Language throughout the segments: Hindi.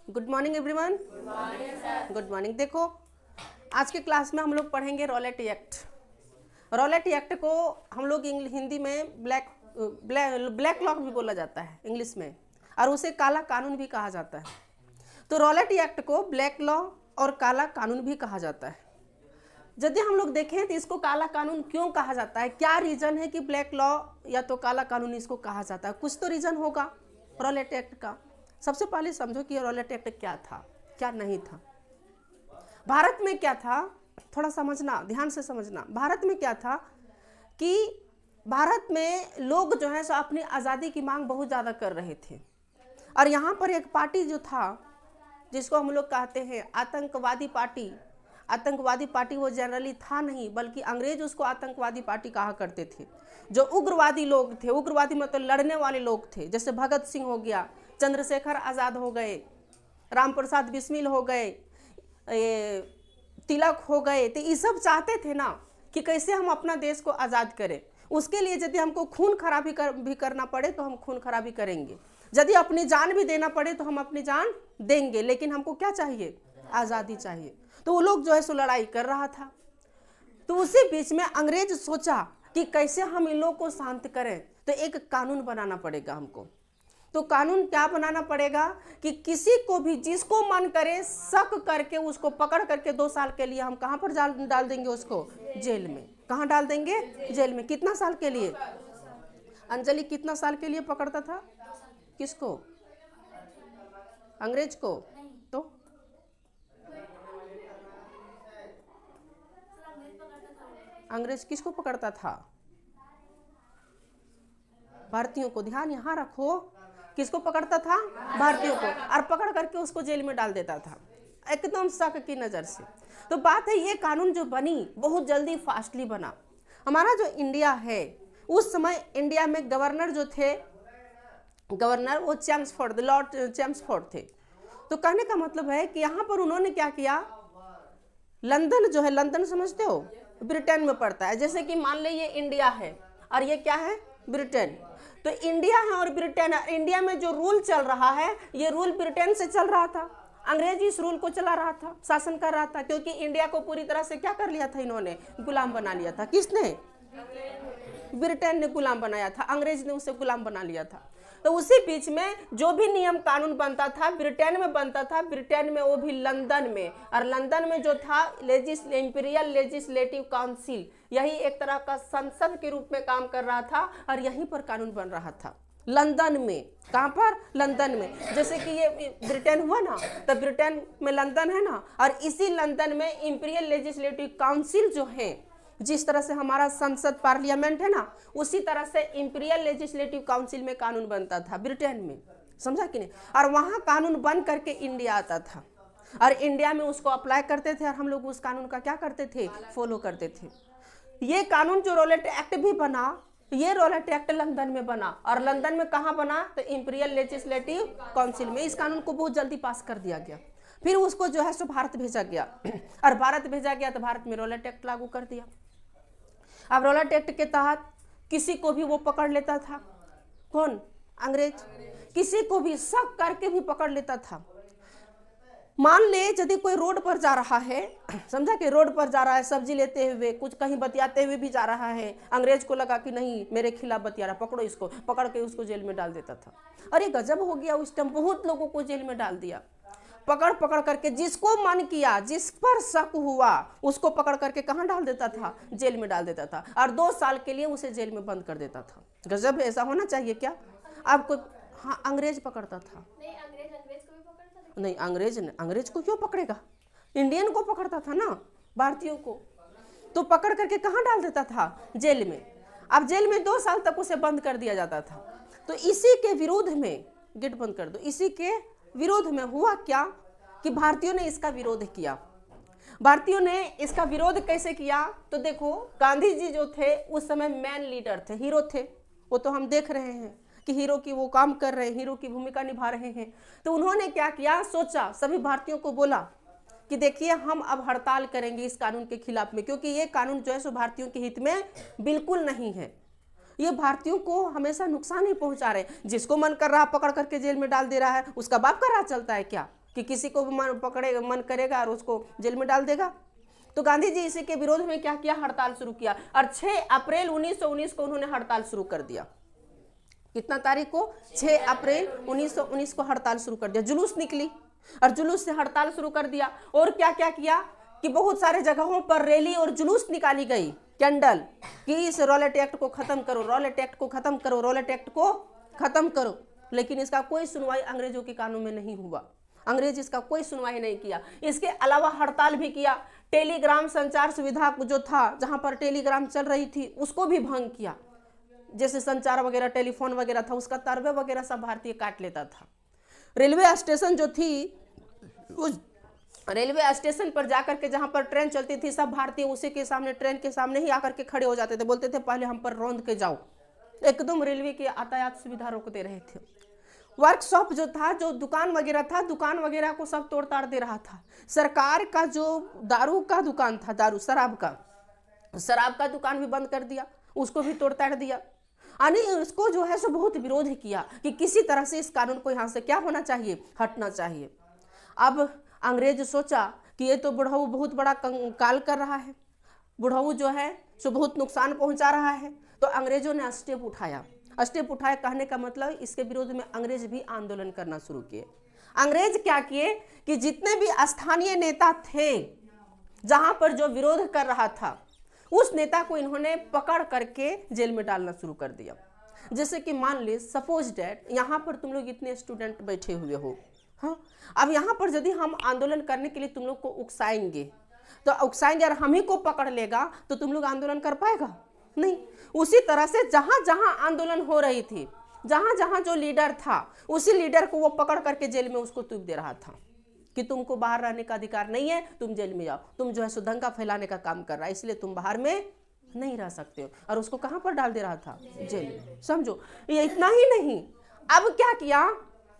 Good morning everyone. Good morning. देखो, आज के क्लास में हम लोग पढ़ेंगे रॉलेट एक्ट। रॉलेट एक्ट को हम लोग हिंदी में ब्लैक लॉ भी बोला जाता है इंग्लिश में, और उसे काला कानून भी कहा जाता है। तो रॉलेट एक्ट को ब्लैक लॉ और काला कानून भी कहा जाता है। यदि हम लोग देखें तो इसको काला कानून क्यों कहा जाता है, क्या रीज़न है कि ब्लैक लॉ या तो काला कानून इसको कहा जाता है? कुछ तो रीज़न होगा रॉलेट एक्ट का। सबसे पहले समझो कि रॉलेट एक्ट क्या था, क्या नहीं था। भारत में क्या था, थोड़ा समझना, ध्यान से समझना। भारत में क्या था कि भारत में लोग जो है सो अपनी आज़ादी की मांग बहुत ज़्यादा कर रहे थे, और यहाँ पर एक पार्टी जो था जिसको हम लोग कहते हैं आतंकवादी पार्टी। आतंकवादी पार्टी वो जनरली था नहीं, बल्कि अंग्रेज उसको आतंकवादी पार्टी कहा करते थे। जो उग्रवादी लोग थे, उग्रवादी मतलब लड़ने वाले लोग थे, जैसे भगत सिंह हो गया, चंद्रशेखर आज़ाद हो गए, राम प्रसाद बिस्मिल हो गए, तिलक हो गए। तो ये सब चाहते थे ना कि कैसे हम अपना देश को आज़ाद करें। उसके लिए यदि हमको खून खराबी भी करना पड़े तो हम खून खराबी करेंगे, यदि अपनी जान भी देना पड़े तो हम अपनी जान देंगे, लेकिन हमको क्या चाहिए? आज़ादी चाहिए। तो वो लोग जो है सो लड़ाई कर रहा था। तो उसी बीच में अंग्रेज सोचा कि कैसे हम इन लोगों को शांत करें, तो एक कानून बनाना पड़ेगा हमको। तो कानून क्या बनाना पड़ेगा कि किसी को भी जिसको मन करे शक करके उसको पकड़ करके 2 साल के लिए हम कहाँ पर डाल देंगे उसको? जेल में। कहाँ डाल देंगे? जेल में। कितना साल के लिए? अंजलि कितना साल के लिए पकड़ता था? किसको? अंग्रेज को? तो अंग्रेज किसको पकड़ता था? भारतीयों को। ध्यान यहाँ रखो, किसको पकड़ता था? भारतीयों को, और पकड़ करके उसको जेल में डाल देता था एकदम शक की नज़र से। तो बात है, ये कानून जो बनी बहुत जल्दी फास्टली बना। हमारा जो इंडिया है, उस समय इंडिया में गवर्नर जो थे, गवर्नर वो चैम्सफोर्ड, लॉर्ड चैम्सफोर्ड थे। तो कहने का मतलब है कि यहाँ पर उन्होंने क्या किया, लंदन जो है, लंदन समझते हो, ब्रिटेन में पड़ता है। जैसे कि मान ले ये इंडिया है और ये क्या है? ब्रिटेन। तो इंडिया है और ब्रिटेन है। इंडिया में जो रूल चल रहा है, ये रूल ब्रिटेन से चल रहा था। अंग्रेज इस रूल को चला रहा था, शासन कर रहा था, क्योंकि इंडिया को पूरी तरह से क्या कर लिया था इन्होंने? गुलाम बना लिया था। किसने? ब्रिटेन ने गुलाम बनाया था, अंग्रेज ने उसे गुलाम बना लिया था। तो उसी बीच में जो भी नियम कानून बनता था ब्रिटेन में बनता था, ब्रिटेन में, वो भी लंदन में। और लंदन में जो था इंपीरियल लेजिस्लेटिव काउंसिल, यही एक तरह का संसद के रूप में काम कर रहा था, और यहीं पर कानून बन रहा था लंदन में। कहाँ पर? लंदन में। जैसे कि ये ब्रिटेन हुआ ना, तो ब्रिटेन में लंदन है ना, और इसी लंदन में इंपीरियल लेजिस्लेटिव काउंसिल जो है, जिस तरह से हमारा संसद पार्लियामेंट है ना, उसी तरह से इंपीरियल लेजिस्लेटिव काउंसिल में कानून बनता था ब्रिटेन में। समझा कि नहीं? और वहाँ कानून बन करके इंडिया आता था, और इंडिया में उसको अप्लाई करते थे, और हम लोग उस कानून का क्या करते थे? फॉलो करते थे। ये कानून जो रॉलेट एक्ट भी बना, ये रॉलेट एक्ट लंदन में बना, और लंदन में कहाँ बना? तो इंपीरियल लेजिस्लेटिव काउंसिल में। इस कानून को बहुत जल्दी पास कर दिया गया। फिर उसको जो है सो भारत भेजा गया, और भारत भेजा गया तो भारत में रॉलेट एक्ट लागू कर दिया। अब रॉलेट एक्ट के तहत किसी को भी वो पकड़ लेता था। कौन? अंग्रेज। किसी को भी शक करके भी पकड़ लेता था। मान ले यदि कोई रोड पर जा रहा है, समझा कि रोड पर जा रहा है, सब्जी लेते हुए, कुछ कहीं बतियाते हुए भी जा रहा है, अंग्रेज को लगा कि नहीं मेरे खिलाफ बतिया रहा, पकड़ो इसको, पकड़ के उसको जेल में डाल देता था। अरे गजब हो गया, उस टाइम बहुत लोगों को जेल में डाल दिया। पकड़ करके जिसको मन किया, जिस पर शक हुआ, उसको पकड़ करके कहाँ डाल देता था? जेल में डाल देता था, और 2 साल के लिए उसे जेल में बंद कर देता था। गजब, ऐसा होना चाहिए क्या? आपको? हाँ, अंग्रेज पकड़ता था। नहीं, अंग्रेज को क्यों पकड़ेगा? इंडियन को पकड़ता था ना, भारतीयों को। तो पकड़ करके कहाँ डाल देता था? जेल में। अब जेल में 2 साल तक उसे बंद कर दिया जाता था। तो इसी के विरोध में, गेट बंद कर दो, इसी के विरोध में हुआ क्या कि भारतीयों ने इसका विरोध किया। भारतीयों ने इसका विरोध कैसे किया? तो देखो, गांधी जी जो थे उस समय मैन लीडर थे, हीरो थे। वो तो हम देख रहे हैं कि हीरो की वो काम कर रहे हैं, हीरो की भूमिका निभा रहे हैं। तो उन्होंने क्या किया? सोचा, सभी भारतीयों को बोला कि देखिए हम अब हड़ताल करेंगे इस कानून के खिलाफ में, क्योंकि ये कानून जो है सो भारतीयों के हित में बिल्कुल नहीं है। ये भारतीयों को हमेशा नुकसान ही पहुंचा रहे। जिसको मन कर रहा पकड़ करके जेल में डाल दे रहा है, उसका बाप का राज चलता है क्या? कि किसी को भी मन करेगा और उसको जेल में डाल देगा। तो गांधी जी इसी के विरोध में क्या किया, हड़ताल शुरू किया और 6 अप्रैल 1919 को उन्होंने हड़ताल शुरू कर दिया। कितना तारीख को, 6 अप्रैल 1919 को हड़ताल शुरू कर दिया। जुलूस निकली और जुलूस से हड़ताल शुरू कर दिया। और क्या क्या किया कि बहुत सारे जगहों पर रैली और जुलूस निकाली गई, कैंडल, कि इस रॉलेट एक्ट को खत्म करो, रॉलेट एक्ट को खत्म करो, रॉलेट एक्ट को खत्म करो। लेकिन इसका कोई सुनवाई अंग्रेजों के कानून में नहीं हुआ, अंग्रेज इसका कोई सुनवाई नहीं किया। इसके अलावा हड़ताल भी किया, टेलीग्राम संचार सुविधा जो था, जहां पर टेलीग्राम चल रही थी, उसको भी भंग किया। जैसे संचार वगैरह, टेलीफोन वगैरह था, उसका तारवे वगैरह सब भारतीय काट लेता था। रेलवे स्टेशन जो थी, उस रेलवे स्टेशन पर जाकर के जहां पर ट्रेन चलती थी, सब भारतीय उसी के सामने, ट्रेन के सामने ही आकर के खड़े हो जाते थे, बोलते थे पहले हम पर रौंद के जाओ। एकदम रेलवे की यातायात सुविधा रोकते रहे थे। वर्कशॉप जो था, जो दुकान वगैरह था, दुकान वगैरह को सब तोड़ ताड़ दे रहा था। सरकार का जो दारू का दुकान था, दारू शराब का दुकान भी बंद कर दिया, उसको भी तोड़ ताड़ दिया। यानी उसको जो है सो बहुत विरोध किया कि किसी तरह से इस कानून को यहाँ से क्या होना चाहिए, हटना चाहिए। अब अंग्रेज सोचा कि ये तो बुढ़ऊ बहुत बड़ा काल कर रहा है, बुढ़ऊ जो है सो बहुत नुकसान पहुंचा रहा है। तो अंग्रेजों ने स्टेप उठाया। कहने का मतलब इसके विरोध में अंग्रेज भी आंदोलन करना शुरू किए। अंग्रेज क्या किए कि जितने भी स्थानीय नेता थे, जहां पर जो विरोध कर रहा था, उस नेता को इन्होंने पकड़ करके जेल में डालना शुरू कर दिया। जैसे कि मान ली, सपोज डैट यहाँ पर तुम लोग इतने स्टूडेंट बैठे हुए हो, हाँ, अब यहाँ पर यदि हम आंदोलन करने के लिए तुम लोग को उकसाएंगे, तो उकसाएंगे और हम ही को पकड़ लेगा, तो तुम लोग आंदोलन कर पाएगा नहीं। उसी तरह से जहां जहां आंदोलन हो रही थी, जहां जहां जो लीडर था, उसी लीडर को वो पकड़ करके जेल में उसको तुप दे रहा था कि तुमको बाहर रहने का अधिकार नहीं है, तुम जेल में जाओ, तुम जो है सो दंगा फैलाने का काम कर रहा है, इसलिए तुम बाहर में नहीं रह सकते हो। और उसको कहां पर डाल दे रहा था, जेल में। समझो, ये इतना ही नहीं, अब क्या किया,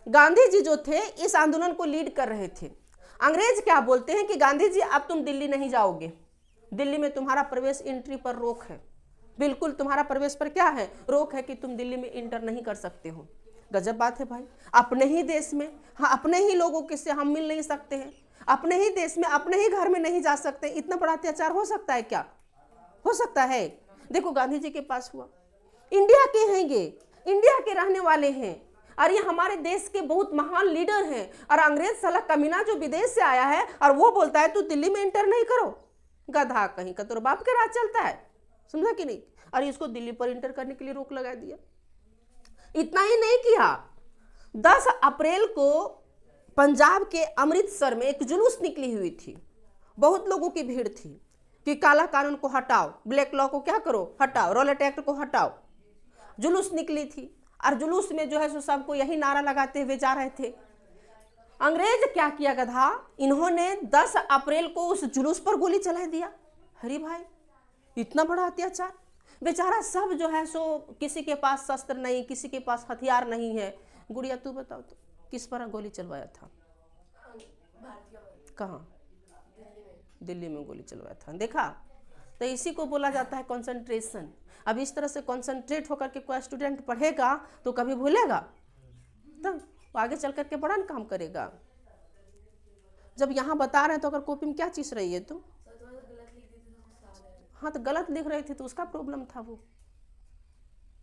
गांधी जी जो थे इस आंदोलन को लीड कर रहे थे। अंग्रेज क्या बोलते हैं कि गांधी जी अब तुम दिल्ली नहीं जाओगे, दिल्ली में तुम्हारा प्रवेश एंट्री पर रोक है, बिल्कुल तुम्हारा प्रवेश पर क्या है, रोक है कि तुम दिल्ली में इंटर नहीं कर सकते हो। गजब बात है भाई, अपने ही देश में, हाँ, अपने ही लोगों के से हम मिल नहीं सकते हैं, अपने ही देश में, अपने ही घर में नहीं जा सकते। इतना बड़ा अत्याचार हो सकता है क्या, हो सकता है? देखो गांधी जी के पास हुआ, इंडिया के हैं ये, इंडिया के रहने वाले हैं और ये हमारे देश के बहुत महान लीडर हैं, और अंग्रेज साला कमीना जो विदेश से आया है और वो बोलता है तू दिल्ली में इंटर नहीं करो, गधा कहीं का, तो बाप के राज चलता है, समझा कि नहीं? और इसको दिल्ली पर इंटर करने के लिए रोक लगा दिया। इतना ही नहीं किया, 10 अप्रैल को पंजाब के अमृतसर में एक जुलूस निकली हुई थी, बहुत लोगों की भीड़ थी कि काला कानून को हटाओ, ब्लैक लॉ को क्या करो, हटाओ, रॉलेट एक्ट को हटाओ। जुलूस निकली थी और जुलूस में जो है सो सबको यही नारा लगाते हुए जा रहे थे। अंग्रेज क्या किया गधा, इन्होंने 10 अप्रैल को उस जुलूस पर गोली चला दिया। अरे भाई, इतना बड़ा अत्याचार, बेचारा सब जो है सो, किसी के पास शस्त्र नहीं, किसी के पास हथियार नहीं है। गुड़िया तू बताओ तो किस पर गोली चलवाया था? कहाँ? दिल्ली में गोली चलवाया था। देखा, तो इसी को बोला जाता है कंसंट्रेशन। अब इस तरह से कंसंट्रेट होकर के कोई स्टूडेंट पढ़ेगा तो कभी भूलेगा, तब आगे चल करके बड़ा काम करेगा। जब यहाँ बता रहे हैं तो अगर कॉपी में क्या चीज रही है तुम, हाँ, तो गलत लिख रही थी तो उसका प्रॉब्लम था, वो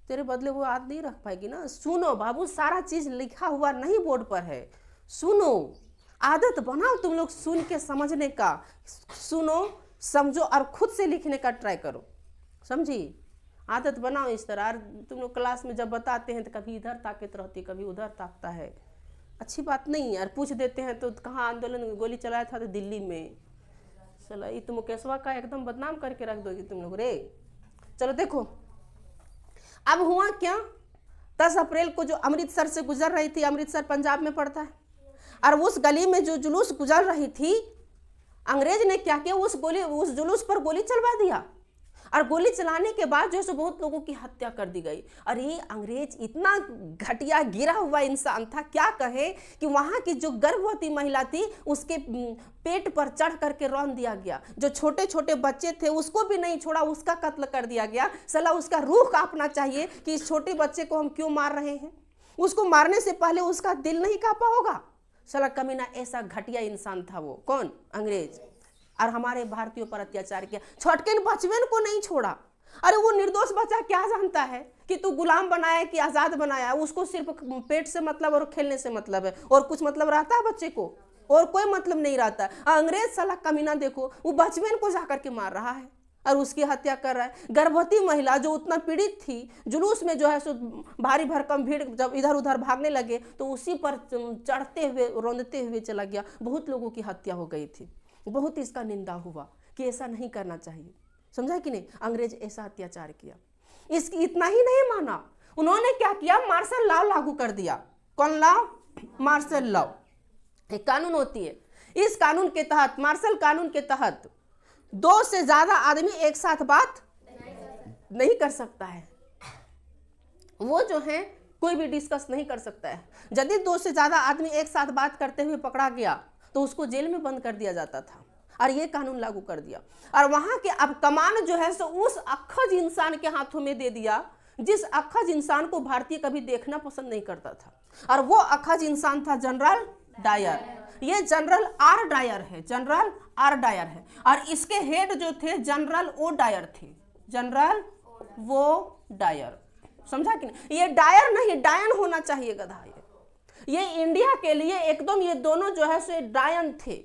तेरे बदले वो याद नहीं रख पाएगी ना। सुनो बाबू, सारा चीज लिखा हुआ नहीं बोर्ड पर है, सुनो, आदत बनाओ तुम लोग सुन के समझने का, सुनो समझो और खुद से लिखने का ट्राई करो, समझी? आदत बनाओ इस तरह। तुम लोग क्लास में जब बताते हैं तो कभी इधर ताकत रहती, कभी उधर ताकता है, अच्छी बात नहीं यार। पूछ देते हैं तो कहाँ आंदोलन गोली चलाया था, तो दिल्ली में। चलो, ये तुम मुकेशवा का एकदम बदनाम करके रख दोगी तुम लोग रे। चलो देखो, अब हुआ क्या, 10 अप्रैल को जो अमृतसर से गुजर रही थी, अमृतसर पंजाब में पड़ता है, और उस गली में जो जुलूस गुजर रही थी, अंग्रेज ने क्या किया, उस जुलूस पर गोली चलवा दिया। और गोली चलाने के बाद जो है सो बहुत लोगों की हत्या कर दी गई। अरे अंग्रेज इतना घटिया गिरा हुआ इंसान था, क्या कहे कि वहाँ की जो गर्भवती महिला थी उसके पेट पर चढ़ करके रौंद दिया गया। जो छोटे छोटे बच्चे थे उसको भी नहीं छोड़ा, उसका कत्ल कर दिया गया। साला उसका रूह कांपना चाहिए कि इस छोटे बच्चे को हम क्यों मार रहे हैं। उसको मारने से पहले उसका दिल नहीं कांपा होगा? साला कमीना ऐसा घटिया इंसान था वो, कौन? अंग्रेज। और हमारे भारतीयों पर अत्याचार किया, छोटकेन बचवेन को नहीं छोड़ा। अरे वो निर्दोष बच्चा क्या जानता है कि तू गुलाम बनाया कि आजाद बनाया? उसको सिर्फ पेट से मतलब और खेलने से मतलब है, और कुछ मतलब रहता है बच्चे को? और कोई मतलब नहीं रहता। अंग्रेज साला कमीना देखो, वो बचवेन को जाकर के मार रहा है और उसकी हत्या कर रहा है। गर्भवती महिला जो उतना पीड़ित थी, जुलूस में जो है सो भारी भरकम भीड़ जब इधर उधर भागने लगे तो उसी पर चढ़ते हुए रोंदते हुए चला गया। बहुत लोगों की हत्या हो गई थी। बहुत इसका निंदा हुआ कि ऐसा नहीं करना चाहिए, समझा कि नहीं? अंग्रेज ऐसा अत्याचार किया। इसकी इतना ही नहीं माना, उन्होंने क्या किया? मार्शल लॉ लागू कर दिया। कौन लॉ? Martial law. एक कानून होती है, इस कानून के तहत, मार्शल कानून के तहत 2 से ज्यादा आदमी एक साथ बात नहीं कर सकता है। वो जो है कोई भी डिस्कस नहीं कर सकता है। यदि 2 से ज्यादा आदमी एक साथ बात करते हुए पकड़ा गया तो उसको जेल में बंद कर दिया जाता था, और ये कानून लागू कर दिया। और वहां के अब कमान जो है सो उस अक्खज इंसान के हाथों में दे दिया, जिस अक्खज इंसान को भारतीय कभी देखना पसंद नहीं करता था। और वो अक्खज इंसान था जनरल डायर। ये जनरल आर डायर है, जनरल आर डायर है। और इसके हेड जो थे जनरल ओ डायर थे, जनरल वो डायर, समझा कि नहीं? ये डायर नहीं, डायन होना चाहिए गधा। ये इंडिया के लिए एकदम, ये दोनों जो है सो डायन थे।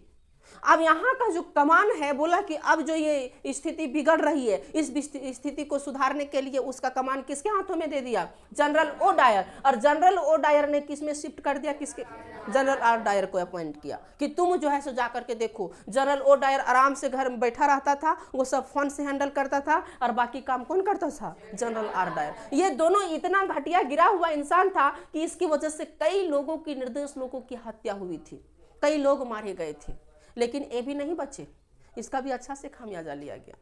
अब यहाँ का जो कमान है बोला कि अब जो ये स्थिति बिगड़ रही है, इस स्थिति को सुधारने के लिए उसका कमान किसके हाथों में दे दिया? General O Dyer. और जनरल ओ डायर ने किस में शिफ्ट कर दिया? किसके? जनरल आर डायर को अपॉइंट किया कि तुम जो है सो जा करके देखो। जनरल ओ डायर आराम से घर में बैठा रहता था, वो सब फोन से हैंडल करता था, और बाकी काम कौन करता था? General R Dyer. ये दोनों इतना घटिया गिरा हुआ इंसान था कि इसकी वजह से कई लोगों की, निर्दोष लोगों की हत्या हुई थी, कई लोग मारे गए थे। लेकिन ये भी नहीं बचे, इसका भी अच्छा से खामियाजा लिया गया।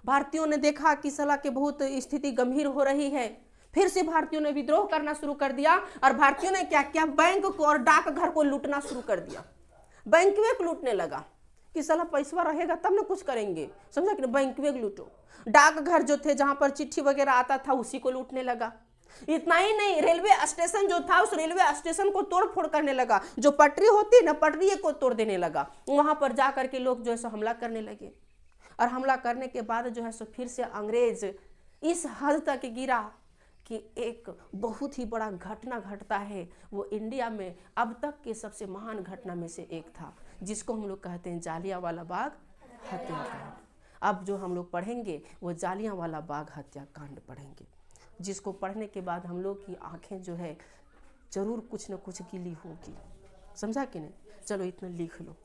भारतीयों ने देखा कि साला के बहुत स्थिति गंभीर हो रही है, फिर से भारतीयों ने विद्रोह करना शुरू कर दिया। और भारतीयों ने क्या किया? बैंक को और डाकघर को लूटना शुरू कर दिया। बैंकवे को लूटने लगा कि साला पैसा रहेगा तब ना कुछ करेंगे, समझा कि बैंकवे लूटो। डाकघर जो थे जहां पर चिट्ठी वगैरह आता था उसी को लूटने लगा। इतना ही नहीं, रेलवे स्टेशन जो था उस रेलवे स्टेशन को तोड़ फोड़ करने लगा। जो पटरी होती ना, पटरी को तोड़ देने लगा। वहां पर जा करके लोग जो है सो हमला करने लगे। और हमला करने के बाद जो है सो फिर से अंग्रेज इस हद तक गिरा कि एक बहुत ही बड़ा घटना घटता है। वो इंडिया में अब तक के सबसे महान घटना में से एक था, जिसको हम लोग कहते हैं जालियांवाला बाग हत्याकांड। अब जो हम लोग पढ़ेंगे वो जालियांवाला बाग हत्याकांड पढ़ेंगे, जिसको पढ़ने के बाद हम लोग की आंखें जो है जरूर कुछ न कुछ गीली होगी, समझा कि नहीं? चलो इतना लिख लो।